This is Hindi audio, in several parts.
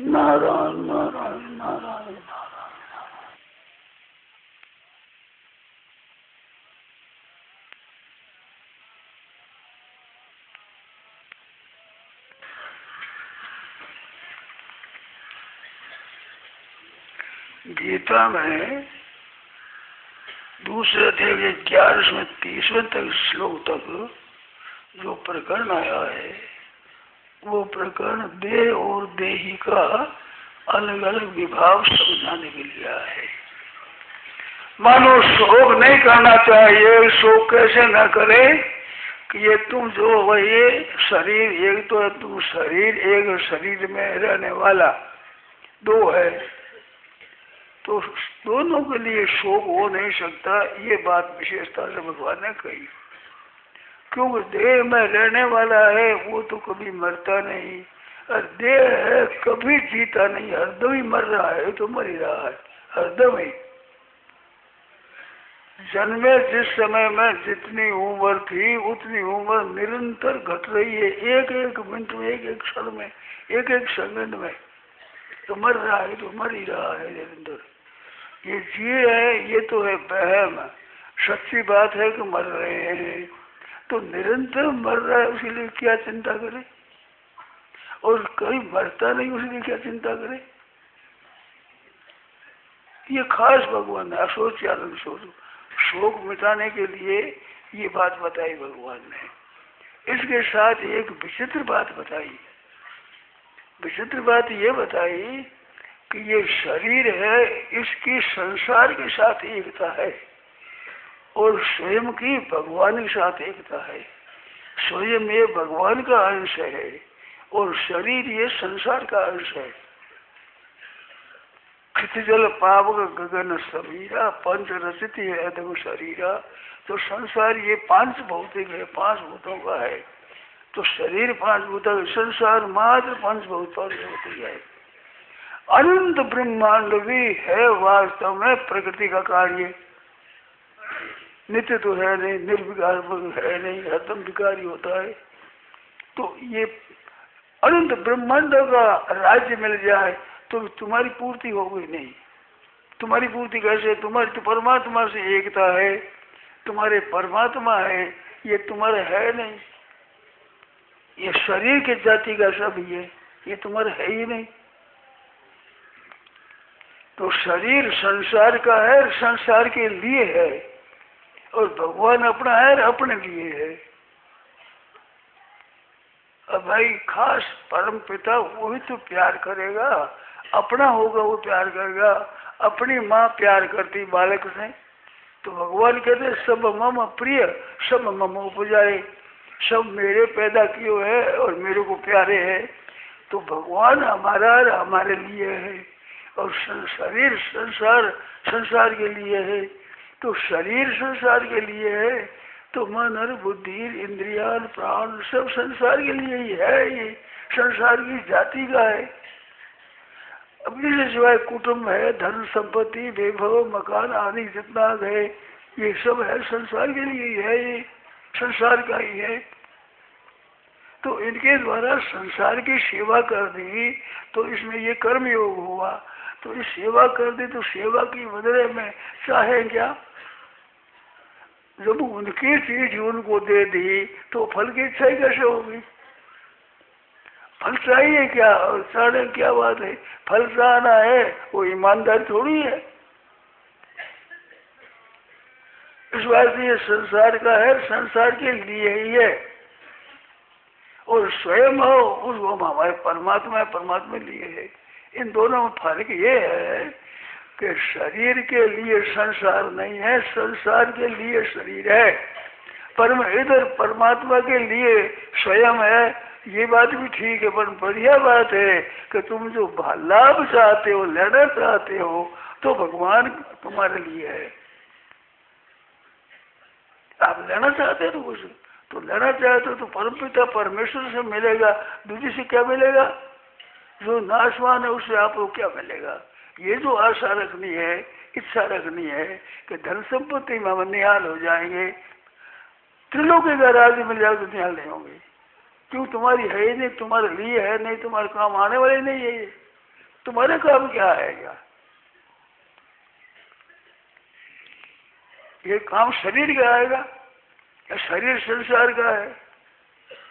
नारायण नारायण नारायण नारायण। गीता में दूसरे अध्याय 11वें 30वें तक श्लोक तक जो प्रकरण आया है वो प्रकरण देह और देही का अलग अलग विभाग समझाने के लिए आया है। मानो शोक नहीं करना चाहिए। शोक कैसे न करे कि ये तुम जो हो ये शरीर एक तो है, तुम शरीर एक शरीर में रहने वाला दो है, तो दोनों के लिए शोक हो नहीं सकता। ये बात विशेषता से भगवान ने कही, क्योंकि देह में रहने वाला है वो तो कभी मरता नहीं, और देह है कभी जीता नहीं, हरदम ही मर रहा है, तो मर ही रहा है हरदम ही। जन्मे जिस समय में जितनी उम्र थी उतनी उम्र निरंतर घट रही है, एक एक मिनट में, एक एक क्षण में, एक एक सेकंड में, तो मर रहा है तो मर ही रहा है निरंतर। ये जीव है ये तो है बहम, सच्ची बात है कि मर रहे हैं, तो निरंतर मर रहा है उसके लिए क्या चिंता करे, और कहीं मरता नहीं उसके लिए क्या चिंता करे। ये खास भगवान ने असोच आनंद सोचो शोक मिटाने के लिए ये बात बताई भगवान ने। इसके साथ एक विचित्र बात बताई। विचित्र बात ये बताई कि ये शरीर है इसकी संसार के साथ एकता है और स्वयं की भगवान के साथ एकता है। स्वयं ये भगवान का अंश है और शरीर ये संसार का अंश है। क्षितिजल पावक गगन समीरा पंच रचित है शरीरा, तो संसार ये पांच भौतिक है, पांच भूतों का है। तो शरीर पांच भूतों, संसार मात्र पांच भौतिक है। अनंत ब्रह्मांड भी है वास्तव में प्रकृति का कार्य, नित्य तो है नहीं, निर्विकार है नहीं, हरदम विकारी होता है। तो ये अनंत ब्रह्मांड का राज्य मिल जाए तो तुम्हारी पूर्ति होगी नहीं। तुम्हारी पूर्ति कैसे? तुम्हारी तो परमात्मा से एकता है, तुम्हारे परमात्मा है, ये तुम्हारे है नहीं। ये शरीर के जाति का सब ये तुम्हारे है ही नहीं। तो शरीर संसार का है, संसार के लिए है, और भगवान अपना है अपने लिए है। अब भाई खास परम पिता वही तो प्यार करेगा, अपना होगा वो प्यार करेगा। अपनी माँ प्यार करती बालक से, तो भगवान कहते सब मम प्रिय सब मम उपजाए, सब मेरे पैदा किए है और मेरे को प्यारे है। तो भगवान हमारा हमारे लिए है, और शरीर संसार के लिए है। तो शरीर संसार के लिए है, तो मन और बुद्धि इंद्रिया प्राण सब संसार के लिए ही है। ये संसार की जाति का है। अब इससे सिवाय कुटुंब है, धन संपत्ति वैभव मकान आदि जितना है ये सब है संसार के लिए ही है, ये संसार का ही है। तो इनके द्वारा संसार की सेवा कर दी तो इसमें ये कर्म योग हुआ। तो इस सेवा कर दी तो सेवा की बदले में चाहे क्या, जब उनकी चीज उनको दे दी तो फल की इच्छा कैसे होगी? फल चाहिए क्या और चाहने क्या बात है? फल चाहना है वो ईमानदार थोड़ी है। इस बात से ये संसार का है, संसार के लिए ही है, और स्वयं हो उसको हमारे परमात्मा परमात्मा लिए है। इन दोनों में फर्क ये है कि शरीर के लिए संसार नहीं है, संसार के लिए शरीर है, पर इधर परमात्मा के लिए स्वयं है। ये बात भी ठीक है, पर बढ़िया बात है कि तुम जो लाभ चाहते हो, लेना चाहते हो, तो भगवान तुम्हारे लिए है। आप लेना चाहते हो तो कुछ तो लेना चाहते हो तो परमपिता परमेश्वर से मिलेगा, दूसरे से क्या मिलेगा? जो नाशवान है उससे आपको क्या मिलेगा? ये जो आशा रखनी है, इच्छा रखनी है कि धन संपत्ति में हम निहाल हो जाएंगे, त्रिलोकी का राज्य मिल जाए तो निहाल नहीं होंगे। क्यों? तुम्हारी है ही नहीं, तुम्हारे लिए है नहीं, तुम्हारे काम आने वाले नहीं है। तुम्हारे काम क्या आएगा? ये काम शरीर का आएगा या शरीर संसार का है?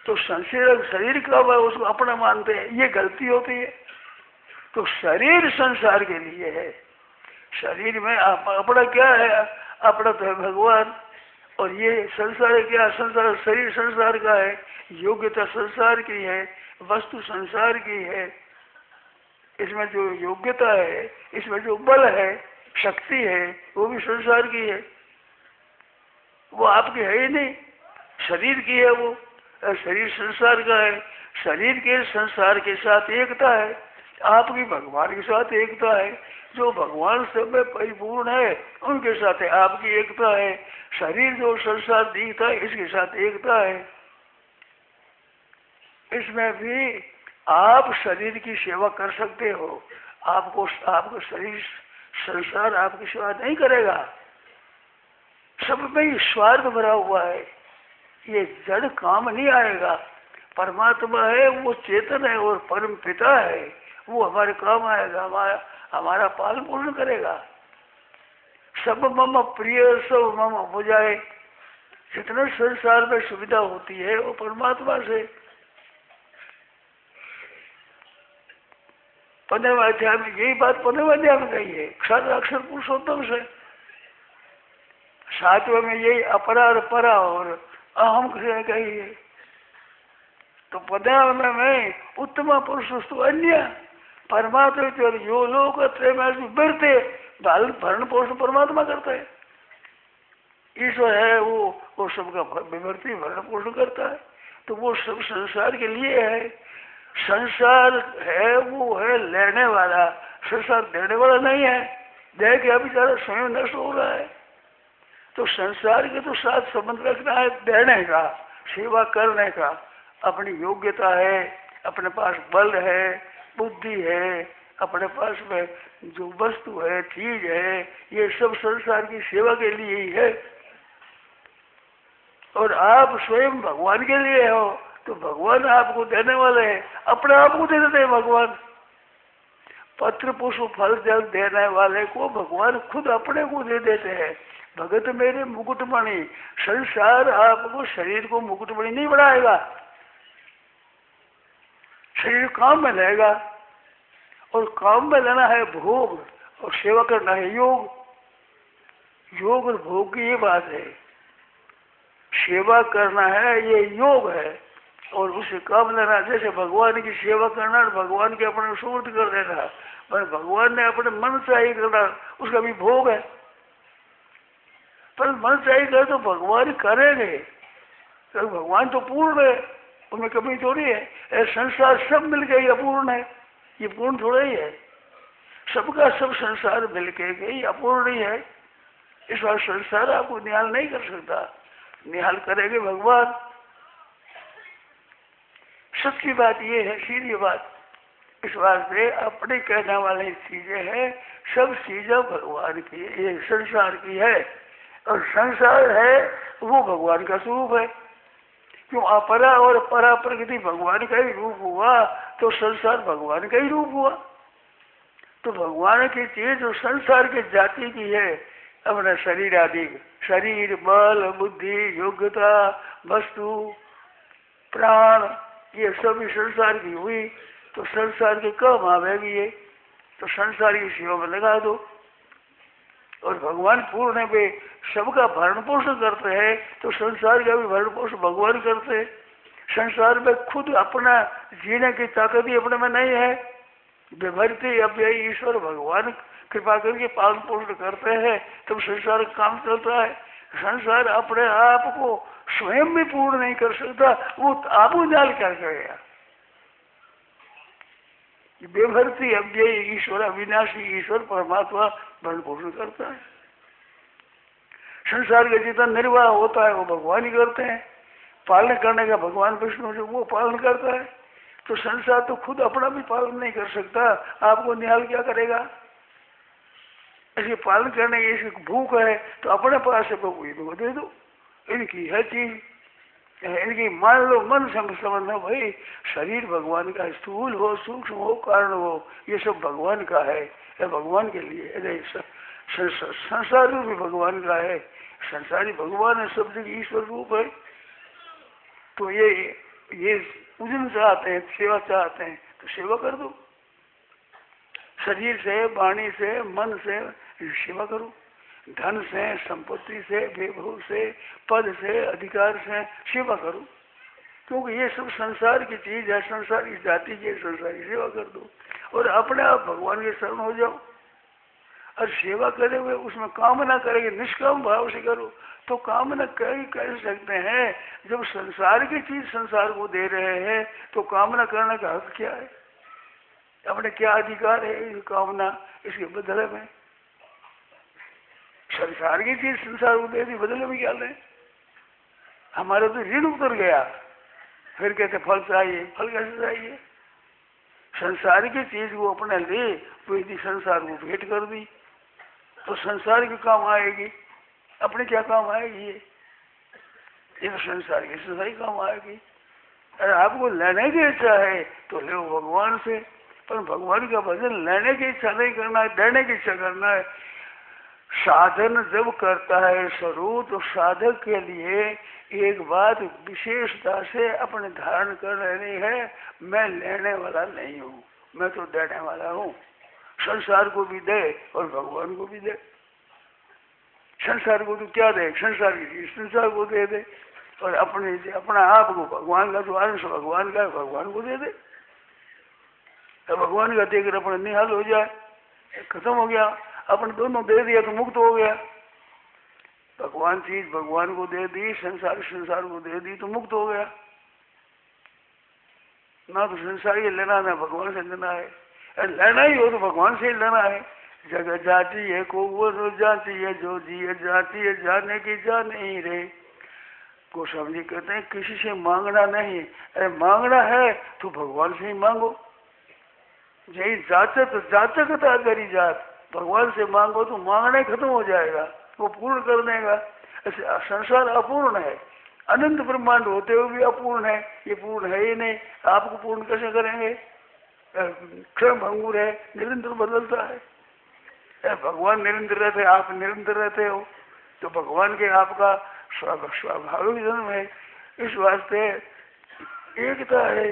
तो संसार शरीर का है उसको अपना मानते हैं, ये गलती होती है। तो शरीर संसार के लिए है। शरीर में अपना क्या है? अपना तो है भगवान। और ये संसार है क्या? संसार शरीर संसार का है, योग्यता संसार की है, वस्तु संसार की है। इसमें जो योग्यता है, इसमें जो बल है, शक्ति है, वो भी संसार की है, वो आपकी है ही नहीं, शरीर की है वो। शरीर संसार का है। शरीर के संसार के साथ एकता है, आपकी भगवान के साथ एकता है। जो भगवान सब में परिपूर्ण है उनके साथ है आपकी एकता है। शरीर जो संसार दिखता है इसके साथ एकता है। इसमें भी आप शरीर की सेवा कर सकते हो। आपको शरीर संसार आपकी सेवा नहीं करेगा। सब में स्वार्थ भरा हुआ है, ये जड़ काम नहीं आएगा। परमात्मा है, वो चेतन है और परम पिता है, वो हमारे काम आएगा, हमारा पालन पोषण करेगा। सब मम प्रिय सब मम हो जाए। जितना संसार में सुविधा होती है वो परमात्मा से। 15वें अध्याय में यही बात 15वें अध्याय में कही है, क्षर अक्षर पुरुषोत्तम से। 7वें में यही अपरा और परा और अहम से कही है। तो 15वें में उत्तम पुरुष अन्य परमात्मा यो लोग बढ़ते भरण पोषण परमात्मा करता है। ईश्वर है वो सबका विभर्ती भरण पोषण करता है। तो वो सब संसार के लिए है। संसार है वो है लेने वाला, संसार देने वाला नहीं है। दे के अभी सारा स्वयं नष्ट हो रहा है। तो संसार के तो साथ संबंध रखना है देने का, सेवा करने का। अपनी योग्यता है, अपने पास बल है, बुद्धि है, अपने पास में जो वस्तु है, चीज है, ये सब संसार की सेवा के लिए ही है। और आप स्वयं भगवान के लिए हो तो भगवान आपको देने वाले हैं, अपने आप को दे देते हैं भगवान। पत्र पुष्प फल जल देने वाले को भगवान खुद अपने को दे देते हैं। भगत मेरे मुकुटमणि। संसार आपको शरीर को मुकुटमणि नहीं बनाएगा, शरीर काम में लेगा। और काम में लेना है भोग और सेवा करना है योग। योग और भोग की ये बात है। सेवा करना है ये योग है और उसे काम लेना, जैसे भगवान की सेवा करना और भगवान के अपने सुपुर्द कर देना। पर भगवान ने अपने मन से ही करना, उसका भी भोग है। पर मन से ही करे तो भगवान करेंगे, तो भगवान तो पूर्ण है, उनमें कमी थोड़ी है। संसार सब मिलके ही अपूर्ण है, ये पूर्ण थोड़ा ही है। सबका सब संसार मिलके ही अपूर्ण ही है। इस बार संसार आपको निहाल नहीं कर सकता, निहाल करेंगे भगवान। सच्ची बात ये है, सीधी बात। इस वास्ते अपने कहने वाली चीजें हैं, सब चीजें भगवान की, ये संसार की है। और संसार है वो भगवान का स्वरूप है। क्यों? अपरा और परा प्रकृति भगवान का ही रूप हुआ तो संसार भगवान का ही रूप हुआ। तो भगवान की चीज जो संसार के जाति की है, अपना शरीर आदि, शरीर, बल, बुद्धि, योग्यता, वस्तु, प्राण, ये सभी संसार की हुई। तो संसार के काम आवेगी ये, तो संसार की सेवा में लगा दो। और भगवान पूर्ण वे सबका भरण पोषण करते हैं, तो संसार का भी भरण पोषण भगवान करते हैं। संसार में खुद अपना जीने की ताकत ही अपने में नहीं है। विभर्ती अब यही ईश्वर भगवान कृपा करके पालन पोषण करते हैं, तब संसार का काम चलता है। संसार अपने आप को स्वयं भी पूर्ण नहीं कर सकता, वो आपको जाल कर गया। बेभर्ती अव्यय ईश्वर, अविनाशी ईश्वर परमात्मा भरण पोषण करता है। संसार का जितना निर्वाह होता है वो भगवान ही करते हैं। पालन करने का भगवान विष्णु जो वो पालन करता है। तो संसार तो खुद अपना भी पालन नहीं कर सकता, आपको निहाल क्या करेगा? ऐसे पालन करने की ऐसी भूख है तो अपने पास से कोई दे दो, इनकी है चीज। इनकी मान लो मन संबंध है भाई, शरीर भगवान का, स्थूल हो सूक्ष्म हो कारण हो, ये सब भगवान का है, ये भगवान के लिए है। संसार भी भगवान का है, संसारी भगवान है, सब जगह ईश्वर रूप है। तो ये पूजन चाहते हैं, सेवा चाहते हैं, तो सेवा कर दो, शरीर से, वाणी से, मन से सेवा करो, धन से, संपत्ति से, वैभव से, पद से, अधिकार से सेवा करो, क्योंकि ये सब संसार की चीज है, संसार की जाति की संसार की सेवा कर दो और अपने आप भगवान के शरण हो जाओ। और सेवा करे हुए उसमें कामना करेंगे, निष्काम भाव से करो, तो कामना कर सकते हैं। जब संसार की चीज संसार को दे रहे हैं तो कामना करने का हक क्या है, अपने क्या अधिकार है इस कामना, इसके बदले में संसार की चीज संसार को दे दी, बदले में क्या लें? हमारा तो ऋण उतर गया, फिर कहते फल चाहिए, फल कैसे चाहिए? संसार की चीज को अपने ले तो यदि संसार को भेंट कर दी तो संसार के काम आएगी, अपने क्या काम आएगी? ये तो संसार की काम आएगी। अरे आपको लेने की इच्छा है तो ले भगवान से, पर भगवान का भजन लेने की इच्छा नहीं करना है, देने की इच्छा करना है। साधन जब करता है स्वरूप, तो साधक के लिए एक बात विशेषता से अपने धारण कर लेनी है, मैं लेने वाला नहीं हूँ, मैं तो देने वाला हूँ। संसार को भी दे और भगवान को भी दे। संसार को तो क्या दे, संसार की चीज संसार को दे दे, और अपना आप को भगवान का, जो अंश भगवान का है भगवान को दे दे। तो भगवान का देकर अपना निहाल हो जाए, खत्म हो गया। अपन दोनों दे दिया तो मुक्त हो गया। भगवान चीज भगवान को दे दी, संसार संसार को दे दी तो मुक्त हो गया। ना तो संसार ये लेना, ना भगवान से लेना है। लेना ही हो तो भगवान से ही लेना है। जगह जाती है को वो जाती है, जो जिए जाती है जाने की जा नहीं रे। गोस्वामी जी कहते हैं किसी से मांगना नहीं, अरे मांगना है तो भगवान से ही मांगो। यही जाचकता करी जात, भगवान से मांगो तो मांगना खत्म हो जाएगा, वो पूर्ण कर देगा। ऐसे संसार अपूर्ण है, अनंत ब्रह्मांड होते हुए भी अपूर्ण है, ये पूर्ण है ही नहीं। आपको पूर्ण कैसे करेंगे? क्षण भंगुर है, निरंतर बदलता है। भगवान निरंतर रहते, आप निरंतर रहते हो, तो भगवान के आपका स्वाभाविक जन्म है। इस वास्ते एकता है।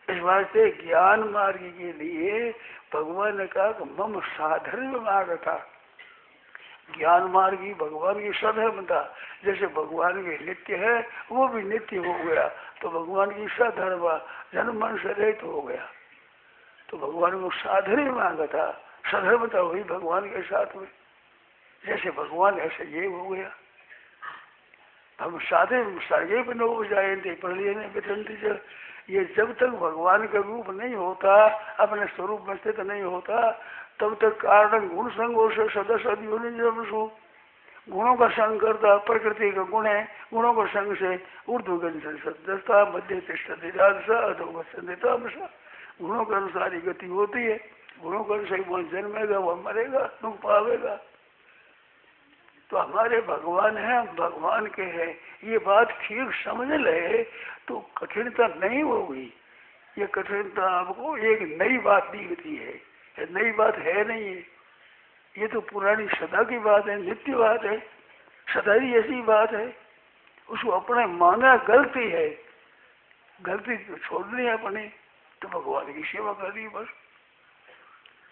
इस वास्ते ज्ञान मार्ग के लिए भगवान ने कहा कि मम साधर्म मार्ग था। ज्ञान मार्ग ही भगवान की सधर्म था। जैसे भगवान के नित्य है वो भी नित्य हो गया, तो भगवान की सधर्म जन्म मन से रहित हो गया। तो भगवान को साधर्म मांगा था, सधर्मता हुई भगवान के साथ में। जैसे भगवान ऐसे ये हो गया। हम साधे सागे भी न हो जाए प्रलय, ये जब तक भगवान का रूप नहीं होता, अपने स्वरूप में स्थित नहीं होता, तब तक कारण गुण संगों से सदस्य गुणों का संग करता। प्रकृति का गुण है, गुणों का संग से ऊर्ध्वगति सदस्यता मध्य तिष्ठता। गुणों के अनुसार ही गति होती है। गुणों के अनुसार वह जन्मेगा, वह मरेगा, दुख पावेगा। तो हमारे भगवान है, भगवान के हैं, ये बात ठीक समझ ले तो कठिनता नहीं होगी। ये कठिनता आपको एक नई बात दिखती है, नई बात है नहीं है। ये तो पुरानी सदा की बात है, नित्य बात है, सदा ही ऐसी बात है। उसको अपने माना गलती है, गलती छोड़नी है अपनी, तो भगवान की सेवा करनी बस।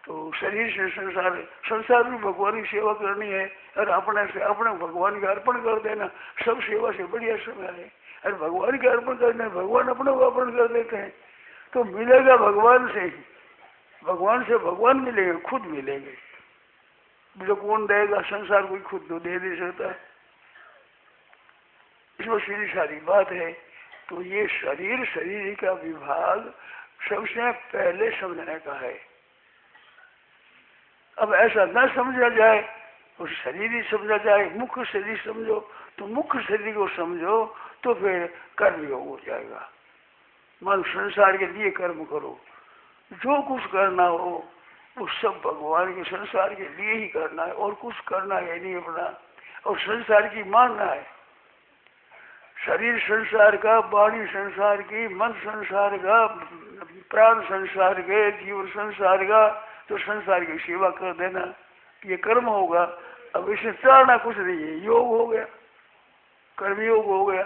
तो शरीर से संसार में भगवान की सेवा करनी है, और अपने से अपने भगवान के अर्पण कर देना सब सेवा से बढ़िया समय है। और भगवान के अर्पण करने, भगवान अपने को अर्पण कर देते हैं तो मिलेगा भगवान से ही। भगवान से भगवान मिलेंगे, खुद मिलेंगे। जो कौन देगा? संसार कोई खुद तो दे नहीं सकता। इसमें सीधी सारी बात है। तो ये शरीर का विभाग सबसे पहले समझने का है। अब ऐसा न समझा जाए, उस शरीर ही समझा जाए, मुख्य शरीर समझो, तो मुख्य शरीर को समझो तो फिर कर्म योग हो जाएगा। मन संसार के लिए कर्म करो, जो कुछ करना हो वो सब भगवान के संसार के लिए ही करना है, और कुछ करना है नहीं अपना। और संसार की मानना है, शरीर संसार का, वाणी संसार की, मन संसार का, प्राण संसार के, जीव संसार का, तो संसार की सेवा कर देना, ये कर्म होगा। अब इसे चाहना कुछ नहीं है, योग हो गया, कर्म योग हो गया।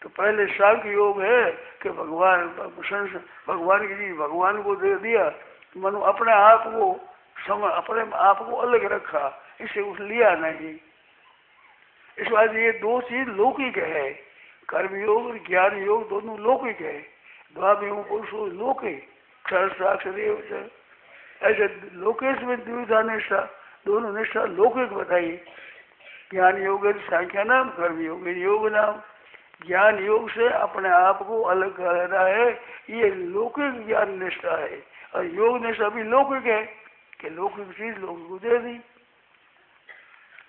तो पहले सांख्य योग है कि भगवान की चीज भगवान को दे दिया, मनु अपने आप को अपने आप को अलग रखा, इसे उस लिया नहीं। इस बात ये दो चीज लौकिक है, कर्म योग और ज्ञान योग दोनों लौकिक है। द्वाभ्यो पुरुषो लौकिक साक्षर ऐसे लोकेश में द्विधा निष्ठा, दोनों निष्ठा लौकिक बताई। ज्ञान योग सांख्या नाम, कर्म योग योग नाम। ज्ञान योग से अपने आप को अलग करना है, ये लौकिक ज्ञान निष्ठा है। और योग निष्ठा भी लौकिक है कि लौकिक चीज लौकिक को दे दी।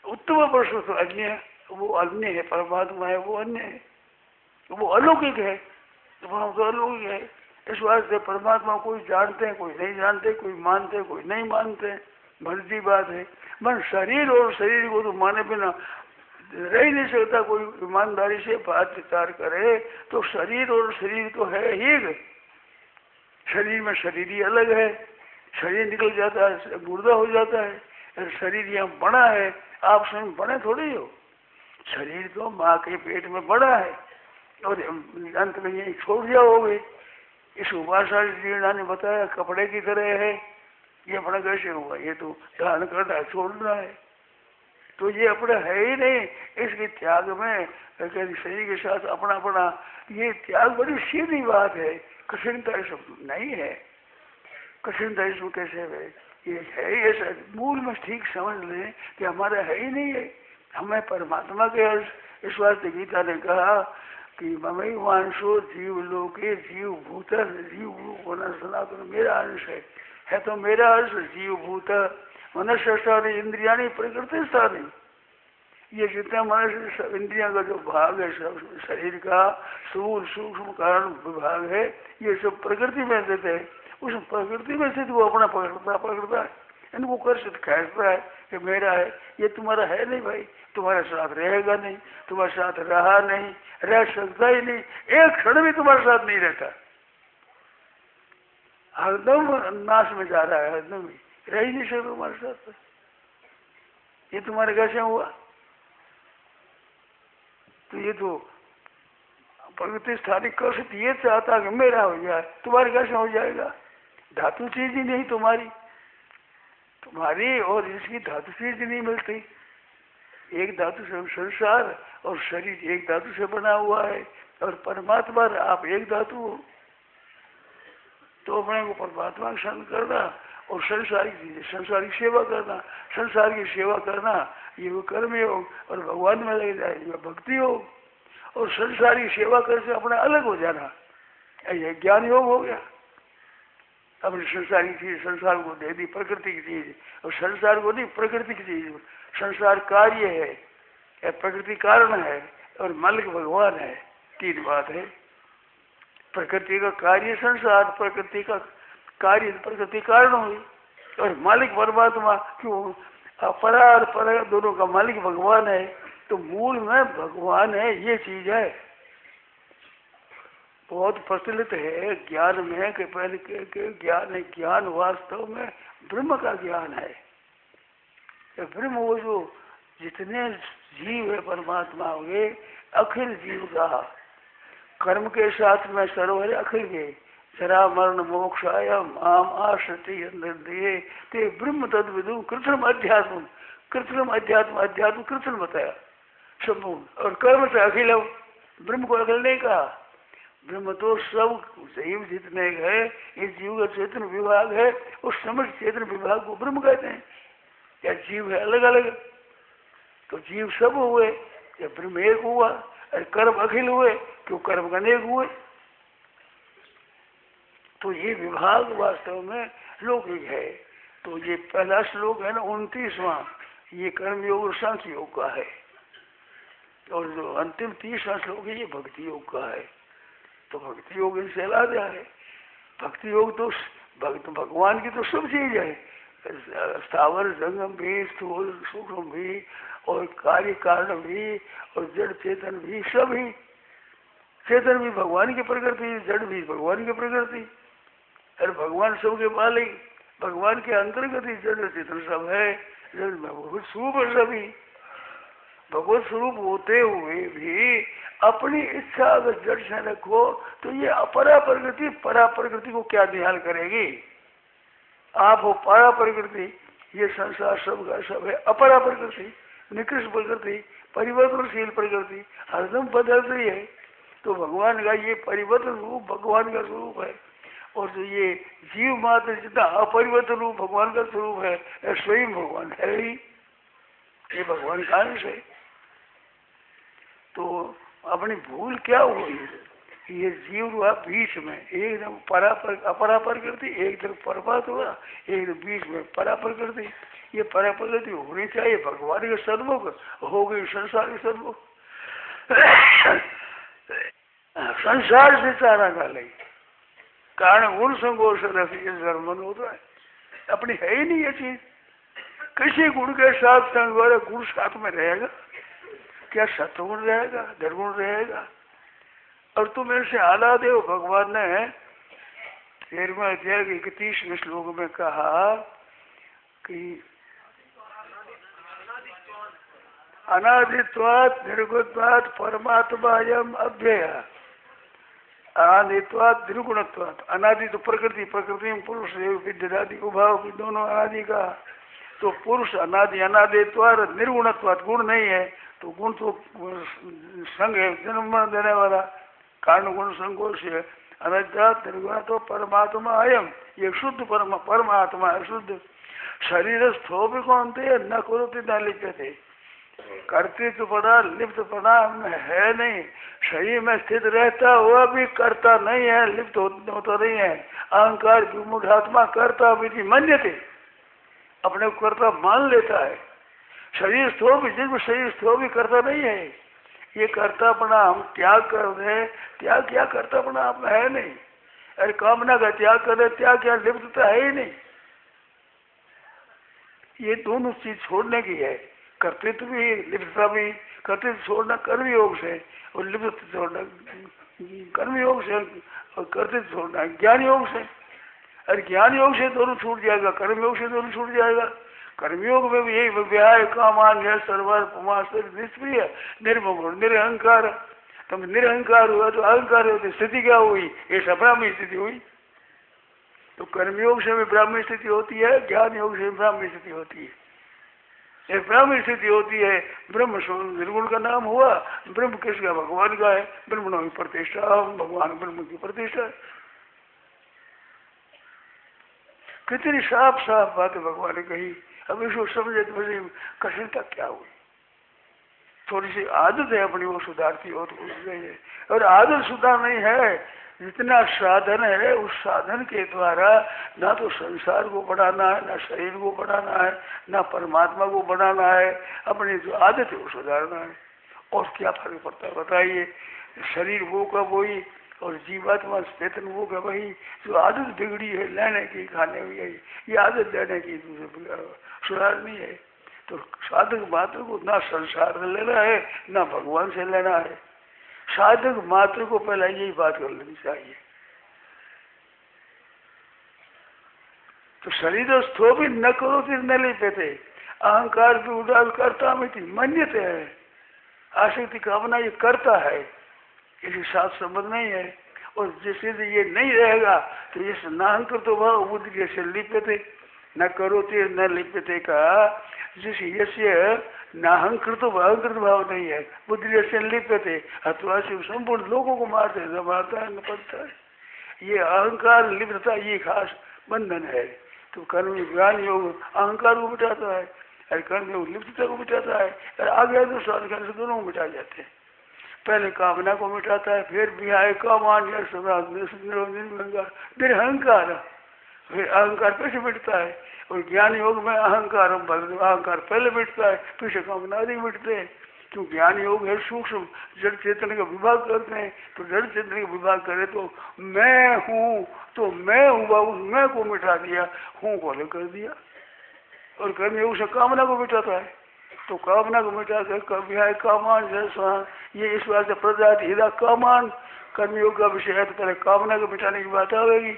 उत्तम पुरुष तो अन्य है, वो अन्य है, परमात्मा है वो अन्य है, वो अलौकिक है, तो अलौकिक है। इस बात से परमात्मा कोई जानते हैं, कोई नहीं जानते, कोई मानते हैं, कोई नहीं मानते, मर्जी बात है। मन शरीर और शरीर को तो माने बिना रह ही नहीं सकता। कोई ईमानदारी से बात विचार करे तो शरीर और शरीर तो है ही, शरीर में शरीर ही अलग है, शरीर निकल जाता है, मुर्दा हो जाता है। शरीर यहाँ बड़ा है, आप स्वयं बड़े थोड़े हो, शरीर तो माँ के पेट में बड़ा है और अंत में यही छोड़ जाओगे। इस उपासना जीर्णा ने बताया कपड़े की तरह है, ये अपना कैसे हुआ, ये तो धारण करना है, छोड़ना है, तो ये अपना है ही नहीं। इसके त्याग में शरीर के साथ अपना अपना ये त्याग बड़ी सीधी बात है, कठिनता इसमें नहीं है। कठिनता इसमें कैसे है, ये है ही ऐसा। मूल में ठीक समझ लें कि हमारा है ही नहीं है, हमें परमात्मा के अंश। इस वास्ते गीता ने कहा कि ममई वांशो जीव लोके जीव भूत, जीव होना सनातन मेरा अंश है तो मेरा अंश जीव भूत। मनुष्य स्थानी इंद्रिया प्रकृति स्थानी, ये जितना मनुष्य इंद्रिया का जो भाग है सब शरीर का स्थूल सूक्ष्म कारण विभाग है, ये सब प्रकृति में स्थित है। उस प्रकृति में स्थित वो अपना पकड़ता है, इनको कर्षित खेचता है कि मेरा है। ये तुम्हारा है नहीं भाई, तुम्हारे साथ रहेगा नहीं, तुम्हारे साथ रहा नहीं, रह सकता ही नहीं, एक क्षण भी तुम्हारे साथ नहीं रहता, हरदम नाश में जा रहा है, हरदम ही रह ही नहीं सकता तुम्हारे साथ। ये तुम्हारे कैसे हुआ, तो ये तो प्रकृति स्थानिक कर्षित ये चाहता कि मेरा हो जाए, तुम्हारे कैसे हो जाएगा। धातु चीज ही नहीं तुम्हारी और इसकी धातु चीज नहीं मिलती। एक धातु से संसार और शरीर एक धातु से बना हुआ है, और परमात्मा आप एक धातु हो, तो अपने को परमात्मा का संग करना और संसारिक सेवा करना, संसार की सेवा करना ये वो कर्म योग, और भगवान में लग जाए ये भक्ति योग, और संसार की सेवा करके अपना अलग हो जाना ये ज्ञान योग हो गया। अपनी संसार की चीज संसार को दे दी, प्रकृति की चीज, और संसार को नहीं प्रकृति की चीज। संसार कार्य है, प्रकृति कारण है, और मालिक भगवान है। तीन बात है, प्रकृति का कार्य संसार, प्रकृति का कार्य प्रकृति कारण हुई, और मालिक परमात्मा। क्यों, अपरा और पर दोनों का मालिक भगवान है, तो मूल में भगवान है, ये चीज है। बहुत प्रचलित है ज्ञान में कि पहले के ज्ञान है, ज्ञान वास्तव में ब्रह्म का ज्ञान है। ब्रह्म वो जो जितने जीव है परमात्मा हुए, अखिल जीव का कर्म के साथ में सरोवर अखिल के जरा मरण मोक्षाय माम आश्रति दिए ते ब्रह्म तद विदु कृत्रिम अध्यात्म, अध्यात्म कृत्रिम बताया संपूर्ण, और कर्म से अखिल। ब्रह्म को अखिल नहीं कहा, ब्रह्म तो सब जीव जितने है, इस जीव का चेतन विभाग है, उस समस्त चेतन विभाग को ब्रह्म कहते हैं। या जीव है अलग अलग, तो जीव सब हुए या ब्रह्म एक हुआ, और कर्म अखिल हुए क्यों कर्म अनेक हुए। तो ये विभाग वास्तव में लौकिक है। तो ये पहला श्लोक है ना 29वां, ये कर्म योग और सांख्य योग का है, और जो अंतिम 30वां श्लोक है ये भक्ति योग का है। तो भक्ति योग इनसे अलग है। भक्ति योग तो भगवान की तो सब चीज है, स्थावर जंगम भी, स्थूल सूक्ष्म भी, और कार्य कारण भी, और जड़ चेतन भी, सभी। चेतन भी भगवान की प्रकृति, जड़ भी भगवान की प्रकृति। अरे भगवान सबके मालिक, भगवान के अंतर्गत ही जड़ चेतन सब है। जड़ भगवत स्वरूप है सभी। भगवत स्वरूप होते हुए भी अपनी इच्छा अगर जड़ से रखो तो ये अपरा प्रकृति परा प्रकृति को क्या निहाल करेगी। आप हो परा प्रकृति, ये संसार सब का सब है अपरा प्रकृति, निकृष्ट प्रकृति, परिवर्तनशील प्रकृति, हरदम बदल रही है। तो भगवान का ये परिवर्तन रूप भगवान का स्वरूप है, और जो ये जीव मात्र जितना अपरिवर्तन रूप भगवान का स्वरूप है, स्वयं भगवान है ही, ये भगवान का अंश है। तो अपनी भूल क्या हुई, ये जीव हुआ बीच में, एकदम अपरा प्रकृति, एकदम परमात्मा, एकदम बीच में परा प्रकृति। ये परा प्रकृति होनी चाहिए भगवान के सन्मुख, हो गई संसार के सन्मुख। संसार से चारा डाले कारण गुण संगोष धर्मन होता है, अपनी है ही नहीं ये चीज। किसी गुण के साथ संग वाले गुण साथ में रहेगा क्या, सत्वगुण रहेगा, निर्गुण रहेगा। और तुम ऐसे हालात हो, भगवान ने 13वें अध्याय के 31वें श्लोक में कहा कि अनादित्वात् निर्गुणत्वात् परमात्मायम अव्यय। अनादित्वात् निर्गुणत्वात्, अनादि तो प्रकृति, प्रकृति में पुरुष विद्यादि उभाव दोनों अनादि का। तो पुरुष अनादि, अनादित्वात् निर्गुणत्वात्, गुण नहीं है तो गुण तो संग है, जन्म देने वाला, कारण गुण संकोच है। अनादित्वात् निर्गुण तो परमात्मा अयम, ये शुद्ध परमात्मा है, शुद्ध। शरीर स्थो भी कौन थे, न करोति न लिप्यते, करते तो पड़ा लिप्त पड़ा है नहीं। शरीर में स्थित रहता हुआ भी करता नहीं है, लिप्त होता नहीं है। अहंकार विमूढ़ आत्मा करता भी मान्यते, अपने को करता मान लेता है। शरीर स्थो भी, जिसमें शरीर स्थो भी करता नहीं है। ये करतापना हम त्याग कर दें, त्याग क्या करतापना आप है नहीं। अरे कामना का त्याग कर दे, त्याग क्या लिप्तता है ही नहीं। ये दोनों चीज छोड़ने की है, कर्तृत्व भी लिप्तता भी। कर्तृत्व छोड़ना कर्म योग से, और लिप्त छोड़ना कर्म योग से, और कर्तृत्व छोड़ना ज्ञान योग से। अरे ज्ञान योग से दोनों छूट जाएगा, कर्म योग से दोनों छूट जाएगा। कर्मयोग में भी यही व्याय कामान्य सर्वात्मा निष्प्रिय निर्मम निरहंकार। तुम निरहंकार हुआ तो अहंकार हो तो स्थिति क्या हुई, ये ब्राह्मी स्थिति हुई। तो कर्मयोग से भी ब्राह्मी स्थिति होती है, ज्ञान योग से ब्राह्मी स्थिति होती है। एक ब्राह्मी स्थिति होती है, ब्रह्म निर्गुण का नाम हुआ। ब्रह्म किसका, भगवान का है। ब्रह्म की प्रतिष्ठा, भगवान ब्रह्म की प्रतिष्ठा। कितनी साफ साफ बात भगवान ने कही। अब इसको समझे तो मुझे कठिनता क्या हुई। थोड़ी सी आदत है अपनी, वो सुधारती हो तो कुछ नहीं है। और आदत सुधार नहीं है, जितना साधन है उस साधन के द्वारा ना तो संसार को बढ़ाना है, ना शरीर को बढ़ाना है, ना परमात्मा को बढ़ाना है। अपनी जो आदत है वो सुधारना है। और क्या फर्क पड़ता है बताइए। शरीर वो का वही, और जीवात्मा चेतन वो का वही। जो आदत बिगड़ी है लेने की, खाने की, ये आदत लेने की सुधारनी है। तो साधक मात्र को ना संसार से लेना है, ना भगवान से लेना है। साधक मात्र को पहले यही बात कर लेनी चाहिए। तो शरीर स्थो भी न करो फिर न ले पेते, अहंकार भी उदार करता में मान्यता है। आसक्ति कामना ये करता है, इसके साथ संबंध नहीं है। और जैसे ये नहीं रहेगा तो ये नाहंकृत तो भाव बुद्धि कैसे लिप्यते, न करोते न लिप्यते का। जिस यश्य नाहंकृत अहंकृत भाव नहीं है, बुद्धि जैसे लिप्यते अथवा से संपूर्ण लोगों को मारते है, मारता है, नपटता है। ये अहंकार लिप्तता ये खास बंधन है। तो कर्म ज्ञान योग अहंकार को मिटाता है, और कर्म योग लिप्तता को मिटाता है, और आगे तो साधन से दोनों को मिटा जाते हैं। पहले कामना को मिटाता है, फिर भी आए कामान निरहंकार, फिर अहंकार पीछे मिटता है। और ज्ञान योग में अहंकार अहंकार पहले मिटता है, पीछे कामना आदि मिटते हैं। क्यों ज्ञान योग है सूक्ष्म, जड़ चेतन का विभाग करते हैं। तो जड़ चेतन का विभाग करे तो मैं हूँ, तो मैं हुआ उस मैं को मिटा दिया, हूँ को अलग कर दिया। और कर्मयोग से कामना को मिटाता है। तो कामना को मिटा कर कभी कामान जैसा ये इस बात से प्रजाति हिदा कामान कर्मयोग का विषय है। तो पहले कामना को मिटाने की बात आवेगी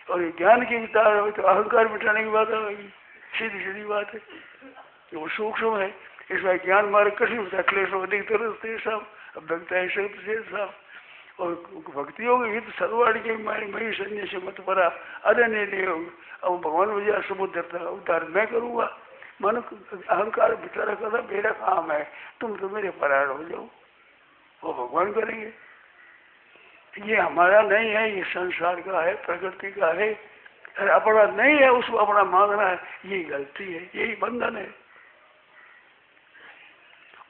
और ये ज्ञान की विचार हो तो अहंकार मिटाने की बात आवेगी। सीधी सीधी बात है, वो सूक्ष्म है। इस बार ज्ञान मार्ग कठिन होता है, क्लेश अधिक तरह सब अभ्यक्ता है शब्द से सब। और भक्ति योग हित सर्वाणी के मई सन्या से मत परा अरण्य नहीं होगा। अब भगवान मुझे समुद्र उद्धार मैं करूँगा, मन अहंकार बेचारा कहता मेरा काम है, तुम तो मेरे परायण हो जाओ, वो भगवान करेंगे। ये हमारा नहीं है, ये संसार का है, प्रकृति का है, अपना नहीं है, उसको अपना मांगना है, यही गलती है, यही बंधन है।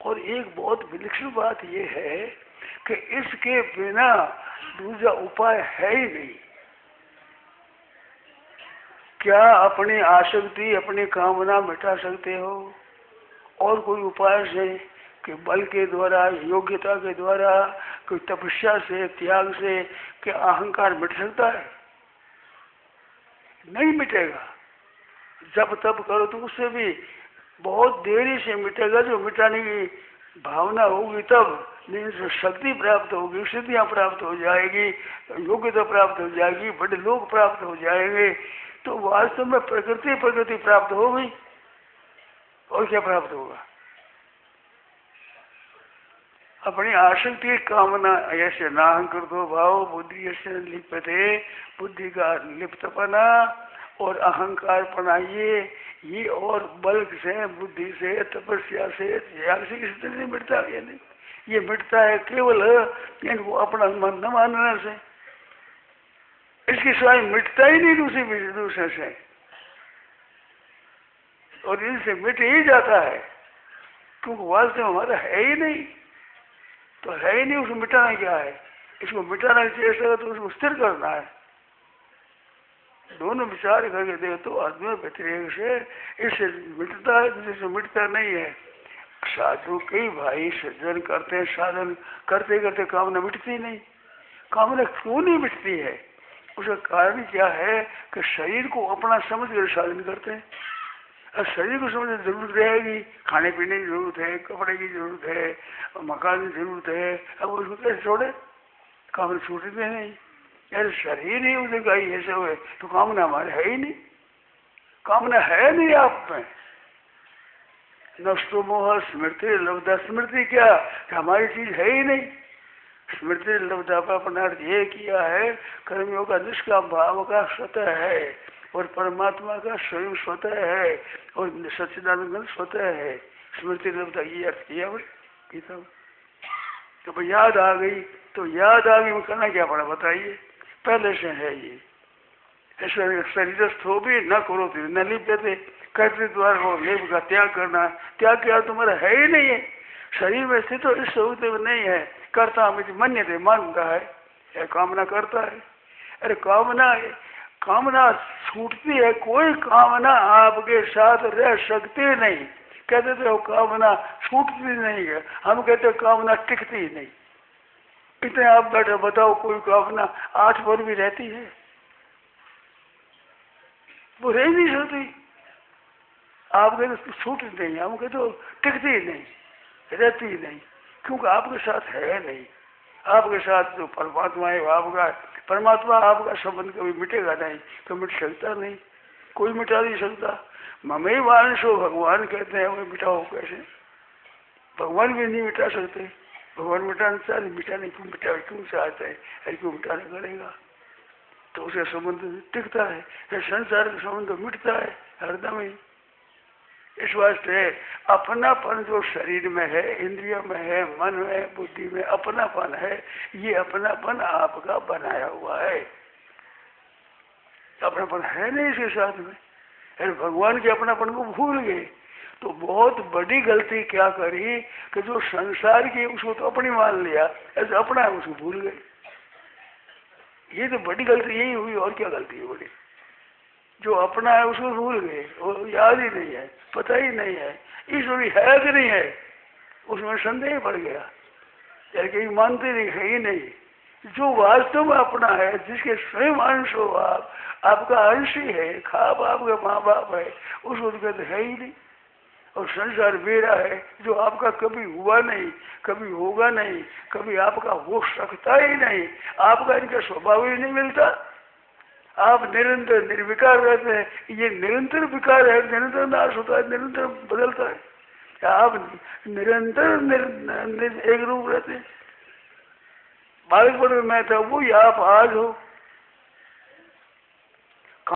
और एक बहुत विलक्षण बात यह है कि इसके बिना दूसरा उपाय है ही नहीं। क्या अपनी आसक्ति अपनी कामना मिटा सकते हो? और कोई उपाय से कि बल के द्वारा, योग्यता के द्वारा, कोई तपस्या से, त्याग से क्या अहंकार मिट सकता है? नहीं मिटेगा। जब तब करो तो उससे भी बहुत देरी से मिटेगा। जो मिटाने की भावना होगी तब नहीं, शक्ति प्राप्त होगी, सिद्धियां प्राप्त हो जाएगी, योग्यता प्राप्त हो जाएगी, बड़े लोग प्राप्त हो जाएंगे, तो वास्तव में प्रकृति प्राप्त होगी। और क्या प्राप्त होगा? अपनी आसक्ति कामना ऐसे नाहंकर दो भाव बुद्धि ऐसे लिपते, बुद्धि का लिप्तपना और अहंकार पना ये और बल से, बुद्धि से, तपस्या से, त्याग से किसी तरह मिटता है नहीं। ये मिटता है केवल इनको अपना मन न मानने से। इसकी सिवाय मिटता ही नहीं दूसरे से, और इनसे मिट ही जाता है क्योंकि वास्तव हमारा है ही नहीं। तो है ही नहीं, उसको मिटाना क्या है? इसको मिटाना की चेष्टा तो उसको स्थिर करना है। दोनों विचार करके देखो तो आदमी व्यतिरेक से इससे मिटता है, दूसरे से मिटता नहीं है। साधु कई भाई सज्जन करते हैं, साधन करते करते कामना मिटती नहीं। कामना क्यों नहीं मिटती है? उसका कारण क्या है कि शरीर को अपना समझ कर साधन करते हैं। अब शरीर को समझ जरूरत रहेगी, खाने पीने की जरूरत है, कपड़े की जरूरत है, मकान की जरूरत है, अब उसको कैसे छोड़े? कामना छूटते नहीं। यार शरीर ही उसे का ही ऐसे हुए तो कामना हमारे है ही नहीं। कामना है नहीं आप में। नष्टो मोह स्मृति लब्धा। स्मृति क्या कि हमारी चीज है ही नहीं। स्मृति लब्धा का अपना अर्थ ये किया है कर्मियों का निष्काम भाव का स्वतः है और परमात्मा का स्वयं स्वतः है और सच्चिदानंद स्वतः है। स्मृति लब्धा ये अर्थ किया गीता। तो भाई याद आ गई तो याद आ गई, करना क्या पड़ा बताइए? पहले से है ये। ऐसा शरीरस्थ हो भी न करो तो न लिप्यते, कहते द्वारा हो लेप का त्याग करना। त्याग क्या तुम्हारा है ही नहीं है, शरीर में स्थित तो इस स्वरूप में नहीं है। करता मन्य थे मानता है, कामना करता है। अरे कामना छूटती है, कोई कामना आपके साथ रह सकती नहीं। कहते थे वो कामना छूटती नहीं है, हम कहते कामना टिकती नहीं। इतने आप बैठे बताओ कोई कामना 8 बार भी रहती है? वो रह नहीं सकती। आप कहते तो छूटती नहीं, हम कहते तो टिकती नहीं, रहती नहीं, क्योंकि आपके साथ है नहीं। आपके साथ जो परमात्मा है आपका, परमात्मा आपका संबंध कभी मिटेगा नहीं, तो मिट सकता नहीं, कोई मिटा नहीं सकता। ममई वांशो भगवान कहते हैं, वो मिटाओ कैसे? भगवान भी नहीं मिटा सकते। भगवान मिटाना चाहते, मिटाने क्यों मिटा, क्यों चाहते हैं, अरे क्यों मिटाने करेगा? तो उसका संबंध टिकता है, संसार का संबंध मिटता है हरदम ही। इस वास्ते अपनापन जो शरीर में है, इंद्रियों में है, मन में, बुद्धि में अपनापन है, ये अपनापन आपका बनाया हुआ है। अपनापन है नहीं इसके साथ में। अरे भगवान के अपनापन को भूल गए तो बहुत बड़ी गलती क्या करी कि जो संसार की उसको तो अपनी मान लिया, ऐसे अपना है उसको भूल गए। ये तो बड़ी गलती यही हुई, और क्या गलती है बड़ी? जो अपना है उसको भूल गए, वो याद ही नहीं है, पता ही नहीं है ईश्वरी है कि नहीं है, उसमें संदेह पड़ गया। यार कहीं मानते नहीं है ही नहीं, जो वास्तव में अपना है, जिसके स्वयं अंश हो आप, आपका अंश ही है, खाप आपका माँ बाप है, उसको तो कहते है ही नहीं। और संसार मेरा है, जो आपका कभी हुआ नहीं, कभी होगा नहीं, कभी आपका हो सकता ही नहीं, आपका इनका स्वभाव ही नहीं मिलता। आप निरंतर निर्विकार रहते हैं, ये निरंतर विकार है, निरंतर नाश होता है, निरंतर बदलता है। आप निरंतर एक रूप रहते हैं। बालकपन में मैं था, वही आप आज हो।